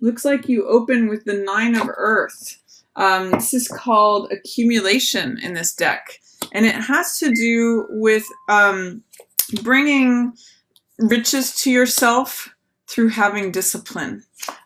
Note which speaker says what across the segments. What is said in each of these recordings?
Speaker 1: Looks like you open with the Nine of Earth. This is called accumulation in this deck. And it has to do with bringing riches to yourself through having discipline.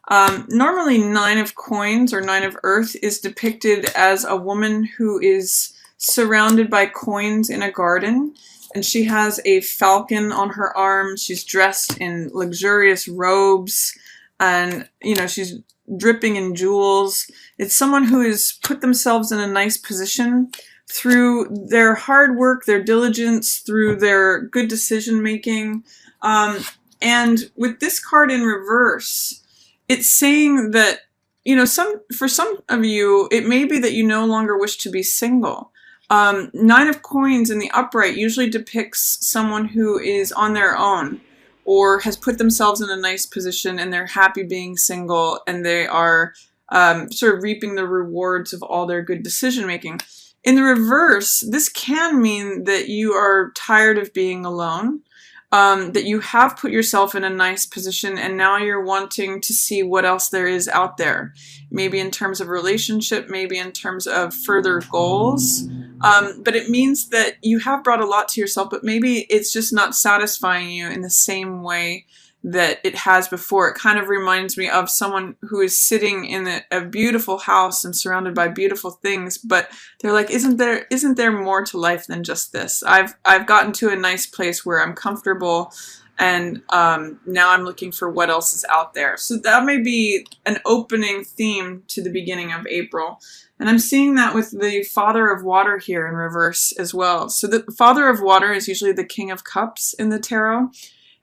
Speaker 1: Normally, Nine of Coins or Nine of Earth is depicted as a woman who is surrounded by coins in a garden. And she has a falcon on her arm. She's dressed in luxurious robes. And, you know, she's dripping in jewels. It's someone who has put themselves in a nice position through their hard work, their diligence, through their good decision making. And with this card in reverse, it's saying that, you know, for some of you, it may be that you no longer wish to be single. Nine of Coins in the upright usually depicts someone who is on their own or has put themselves in a nice position and they're happy being single and they are sort of reaping the rewards of all their good decision making. In the reverse, this can mean that you are tired of being alone, that you have put yourself in a nice position and now you're wanting to see what else there is out there. Maybe in terms of relationship, maybe in terms of further goals. But it means that you have brought a lot to yourself, but maybe it's just not satisfying you in the same way that it has before. It kind of reminds me of someone who is sitting in a beautiful house and surrounded by beautiful things, but they're like, isn't there more to life than just this? I've gotten to a nice place where I'm comfortable and now I'm looking for what else is out there. So that may be an opening theme to the beginning of April. And I'm seeing that with the Father of Water here in reverse as well. So the Father of Water is usually the King of Cups in the tarot.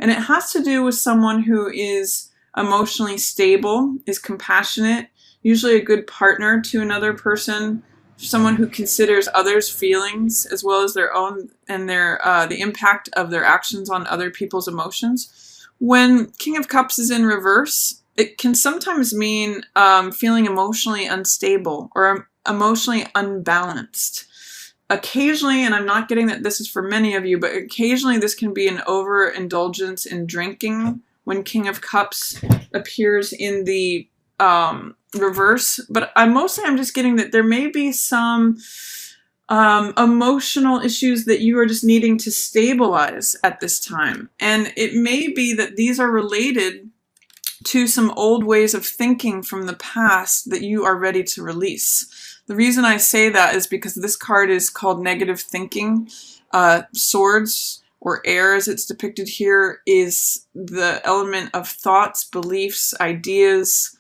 Speaker 1: And it has to do with someone who is emotionally stable, is compassionate, usually a good partner to another person, someone who considers others' feelings as well as their own and the impact of their actions on other people's emotions. When King of Cups is in reverse, it can sometimes mean feeling emotionally unstable or emotionally unbalanced. Occasionally, and I'm not getting that this is for many of you, but occasionally this can be an overindulgence in drinking when King of Cups appears in the reverse. But I'm just getting that there may be some emotional issues that you are just needing to stabilize at this time. And it may be that these are related to some old ways of thinking from the past that you are ready to release. The reason I say that is because this card is called negative thinking. Swords, or air as it's depicted here, is the element of thoughts, beliefs, ideas,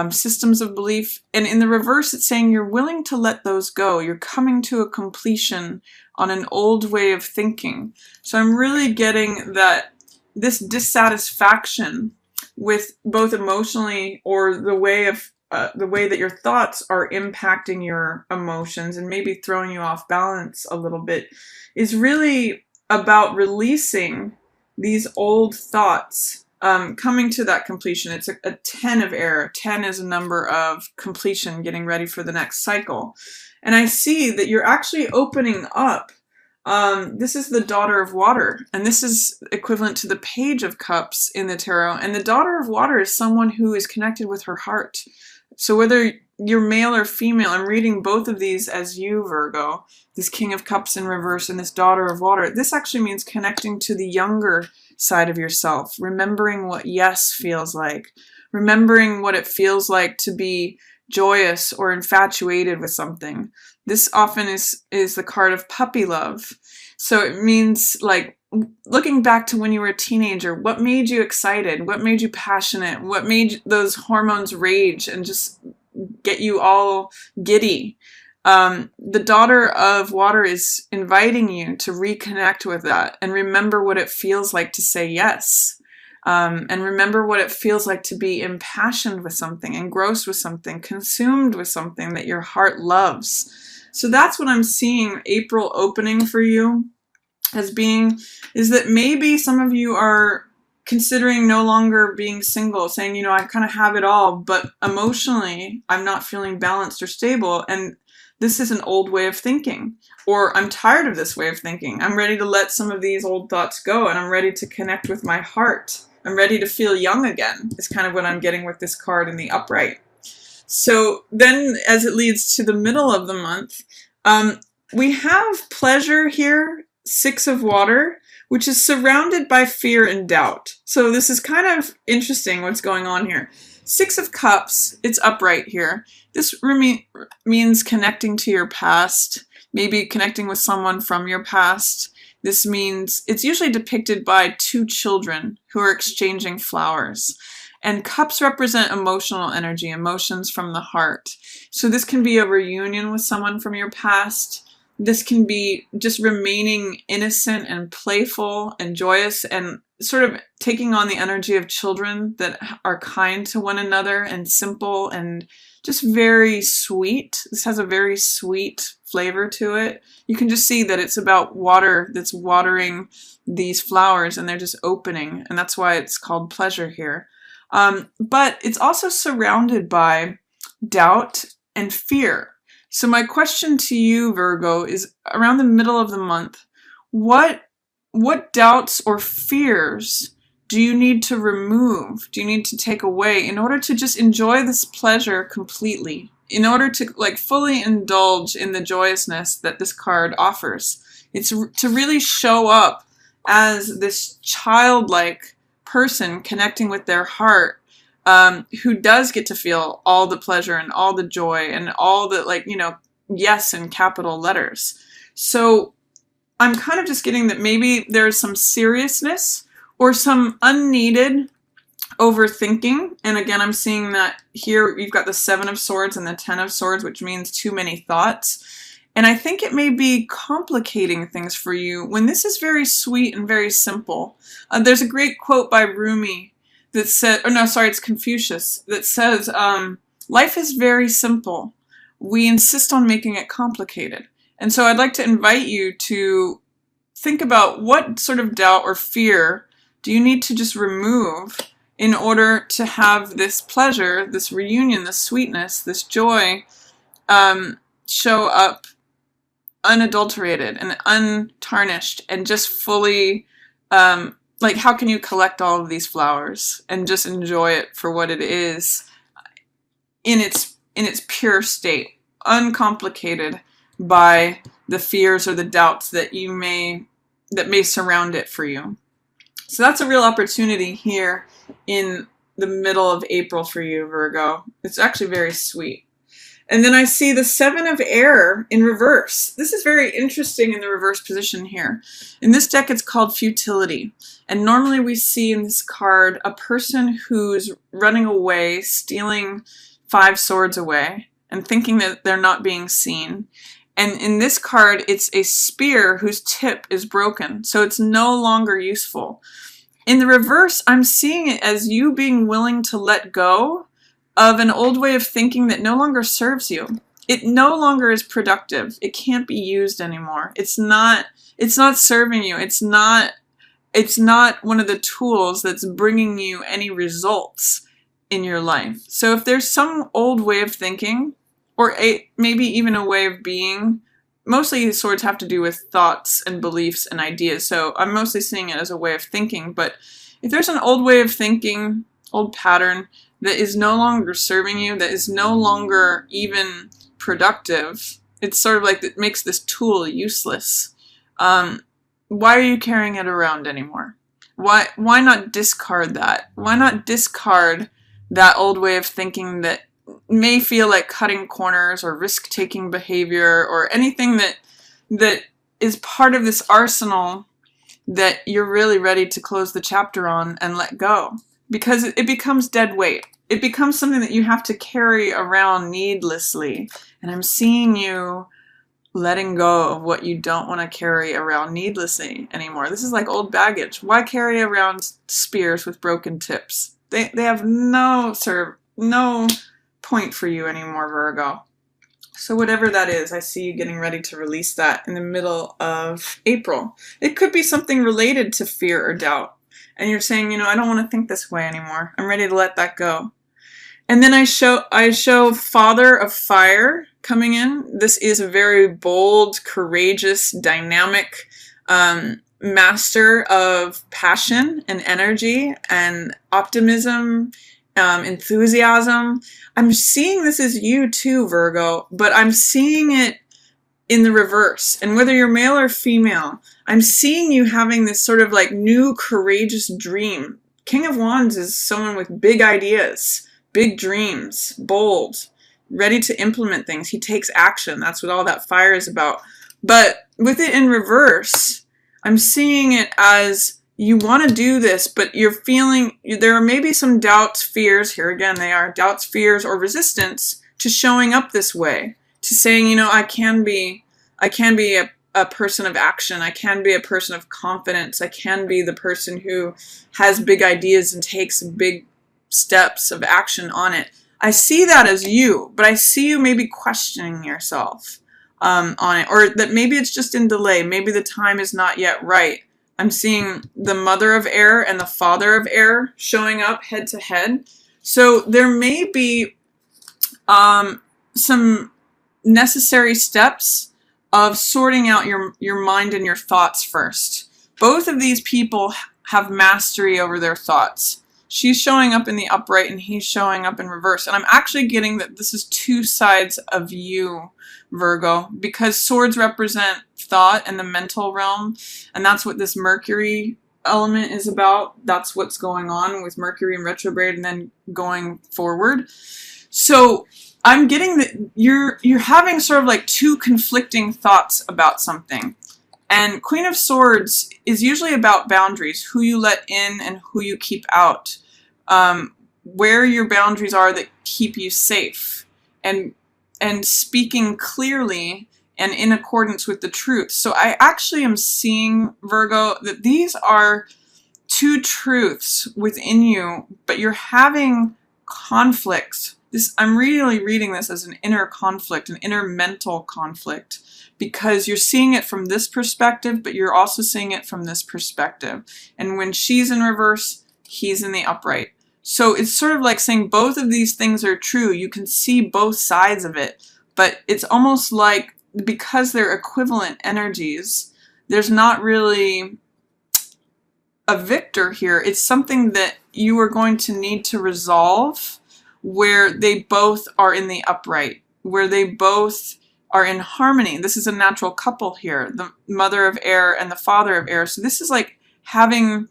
Speaker 1: systems of belief. And in the reverse, it's saying you're willing to let those go. You're coming to a completion on an old way of thinking. So I'm really getting that this dissatisfaction with both emotionally or the way that your thoughts are impacting your emotions and maybe throwing you off balance a little bit is really about releasing these old thoughts, coming to that completion. It's a 10 of air. 10 is a number of completion, getting ready for the next cycle. And I see that you're actually opening up. This is the Daughter of Water, and this is equivalent to the Page of Cups in the tarot. And the Daughter of Water is someone who is connected with her heart. So whether you're male or female, I'm reading both of these as you, Virgo, this King of Cups in reverse and this Daughter of Water. This actually means connecting to the younger side of yourself, remembering what yes feels like, remembering what it feels like to be joyous or infatuated with something. This often is the card of puppy love. So it means like looking back to when you were a teenager, what made you excited? What made you passionate? What made those hormones rage and just get you all giddy? The Daughter of Water is inviting you to reconnect with that and remember what it feels like to say yes. And remember what it feels like to be impassioned with something, engrossed with something, consumed with something that your heart loves. So that's what I'm seeing April opening for you as being, is that maybe some of you are considering no longer being single, saying, you know, I kind of have it all, but emotionally I'm not feeling balanced or stable. And this is an old way of thinking, or I'm tired of this way of thinking. I'm ready to let some of these old thoughts go and I'm ready to connect with my heart I'm ready to feel young again, is kind of what I'm getting with this card in the upright. So then as it leads to the middle of the month, we have pleasure here, 6 of water, which is surrounded by fear and doubt. So this is kind of interesting what's going on here. 6 of cups, it's upright here. This means connecting to your past, maybe connecting with someone from your past. This means it's usually depicted by 2 children who are exchanging flowers. And cups represent emotional energy, emotions from the heart. So this can be a reunion with someone from your past. This can be just remaining innocent and playful and joyous and sort of taking on the energy of children that are kind to one another and simple and just very sweet. This has a very sweet flavor to it. You can just see that it's about water that's watering these flowers and they're just opening. And that's why it's called pleasure here. But it's also surrounded by doubt and fear. So my question to you, Virgo, is around the middle of the month, what doubts or fears do you need to remove? Do you need to take away in order to just enjoy this pleasure completely? In order to like fully indulge in the joyousness that this card offers. It's to really show up as this childlike person connecting with their heart, who does get to feel all the pleasure and all the joy and all the, like, you know, yes in capital letters. So I'm kind of just getting that maybe there's some seriousness or some unneeded overthinking. And again, I'm seeing that here you've got the 7 of Swords and the 10 of Swords, which means too many thoughts. And I think it may be complicating things for you when this is very sweet and very simple. There's a great quote by Rumi that said, or no, sorry, it's Confucius, that says, life is very simple. We insist on making it complicated. And so I'd like to invite you to think about what sort of doubt or fear do you need to just remove in order to have this pleasure, this reunion, this sweetness, this joy, show up unadulterated and untarnished and just fully, like, how can you collect all of these flowers and just enjoy it for what it is in its pure state, uncomplicated by the fears or the doubts that may surround it for you. So that's a real opportunity here in the middle of April for you, Virgo. It's actually very sweet. And then I see the 7 of Air in reverse. This is very interesting in the reverse position here. In this deck, it's called Futility. And normally we see in this card a person who's running away, stealing 5 swords away, and thinking that they're not being seen. And in this card, it's a spear whose tip is broken, so it's no longer useful. In the reverse, I'm seeing it as you being willing to let go of an old way of thinking that no longer serves you. It no longer is productive. It can't be used anymore. It's not serving you. It's not one of the tools that's bringing you any results in your life. So if there's some old way of thinking, or maybe even a way of being, mostly swords have to do with thoughts and beliefs and ideas, so I'm mostly seeing it as a way of thinking, but if there's an old way of thinking, old pattern, that is no longer serving you, that is no longer even productive, it's sort of like it makes this tool useless. Why are you carrying it around anymore? Why not discard that? Why not discard that old way of thinking that may feel like cutting corners or risk-taking behavior or anything that is part of this arsenal that you're really ready to close the chapter on and let go? Because it becomes dead weight. It becomes something that you have to carry around needlessly. And I'm seeing you letting go of what you don't want to carry around needlessly anymore. This is like old baggage. Why carry around spears with broken tips? They have no point for you anymore, Virgo. So whatever that is, I see you getting ready to release that in the middle of April. It could be something related to fear or doubt. And you're saying, I don't want to think this way anymore. I'm ready to let that go. And then I show Father of Fire coming in. This is a very bold, courageous, dynamic, master of passion and energy and optimism, enthusiasm. I'm seeing this as you too, Virgo, but I'm seeing it in the reverse. And whether you're male or female, I'm seeing you having this sort of like new courageous dream. King of Wands is someone with big ideas, big dreams, bold, ready to implement things. He takes action. That's what all that fire is about. But with it in reverse, I'm seeing it as you want to do this, but you're feeling there are maybe some doubts, fears. Here again, they are doubts, fears, or resistance to showing up this way, to saying, you know, I can be a person of action. I can be a person of confidence. I can be the person who has big ideas and takes big steps of action on it. I see that as you, but I see you maybe questioning yourself on it, or that maybe it's just in delay. Maybe the time is not yet right. I'm seeing the mother of air and the father of air showing up head to head. So there may be some necessary steps of sorting out your mind and your thoughts first. Both of these people have mastery over their thoughts. She's showing up in the upright and he's showing up in reverse. And I'm actually getting that this is two sides of you, Virgo, because swords represent thought and the mental realm. And that's what this Mercury element is about. That's what's going on with Mercury in retrograde and then going forward. So I'm getting that you're having sort of like two conflicting thoughts about something. And Queen of Swords is usually about boundaries, who you let in and who you keep out, where your boundaries are that keep you safe, and speaking clearly and in accordance with the truth. So I actually am seeing, Virgo, that these are two truths within you, but you're having conflicts. I'm really reading this as an inner conflict, an inner mental conflict, because you're seeing it from this perspective, but you're also seeing it from this perspective. And when she's in reverse, he's in the upright. So it's sort of like saying both of these things are true. You can see both sides of it, but it's almost like because they're equivalent energies, there's not really a victor here. It's something that you are going to need to resolve, where they both are in the upright, where they both are in harmony. This is a natural couple here, the mother of air and the father of air. So this is like having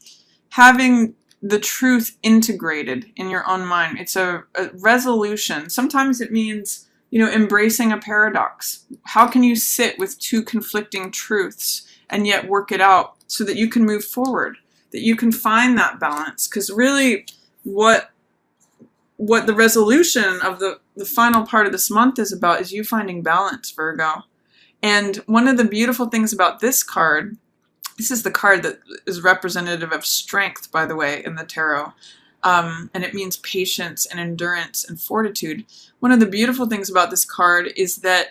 Speaker 1: the truth integrated in your own mind. It's a resolution. Sometimes it means, you know, embracing a paradox. How can you sit with two conflicting truths and yet work it out so that you can move forward, that you can find that balance? Because really what the resolution of the final part of this month is about is you finding balance, Virgo. And one of the beautiful things about this card, this is the card that is representative of strength, by the way, in the tarot. And it means patience and endurance and fortitude. One of the beautiful things about this card is that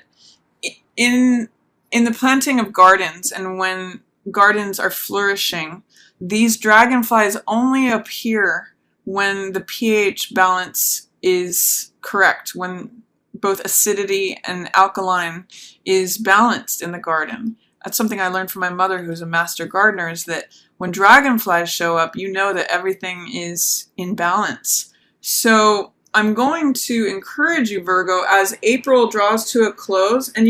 Speaker 1: in the planting of gardens, and when gardens are flourishing, these dragonflies only appear when the pH balance is correct, when both acidity and alkaline is balanced in the garden. That's something I learned from my mother, who's a master gardener, is that when dragonflies show up, you know that everything is in balance. So I'm going to encourage you, Virgo, as April draws to a close, and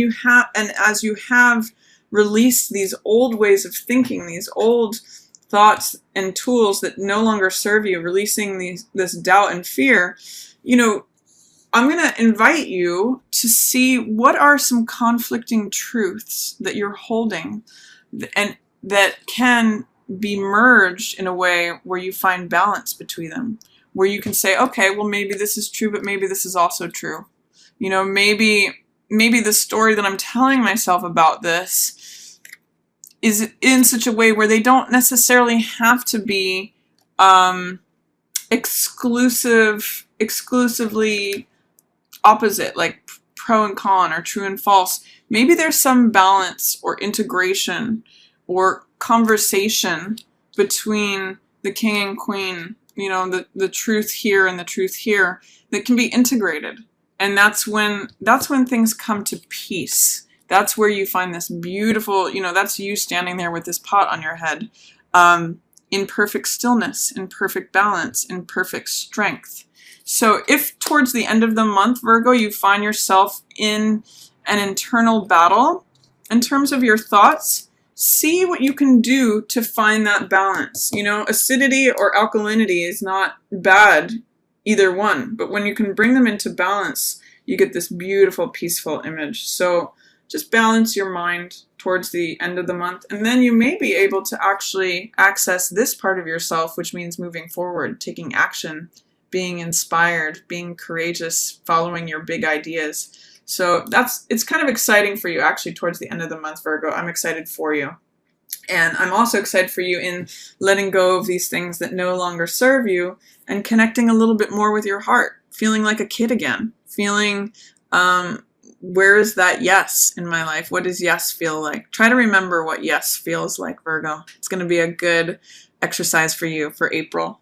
Speaker 1: as you have released these old ways of thinking, these old thoughts and tools that no longer serve you, releasing this doubt and fear, you know, I'm going to invite you to see what are some conflicting truths that you're holding and that can be merged in a way where you find balance between them, where you can say, okay, well, maybe this is true, but maybe this is also true. You know, maybe the story that I'm telling myself about this is in such a way where they don't necessarily have to be exclusively opposite, like pro and con or true and false. Maybe there's some balance or integration or conversation between the king and queen, you know, the truth here and the truth here, that can be integrated. And that's when things come to peace. That's where you find this beautiful, you know, that's you standing there with this pot on your head, in perfect stillness, in perfect balance, in perfect strength. So if towards the end of the month, Virgo, you find yourself in an internal battle in terms of your thoughts, see what you can do to find that balance. You know, acidity or alkalinity is not bad, either one, but when you can bring them into balance, you get this beautiful, peaceful image. So just balance your mind towards the end of the month, and then you may be able to actually access this part of yourself, which means moving forward, taking action, being inspired, being courageous, following your big ideas. So it's kind of exciting for you actually towards the end of the month, Virgo. I'm excited for you. And I'm also excited for you in letting go of these things that no longer serve you and connecting a little bit more with your heart, feeling like a kid again, feeling, where is that yes in my life? What does yes feel like? Try to remember what yes feels like, Virgo. It's going to be a good exercise for you for April.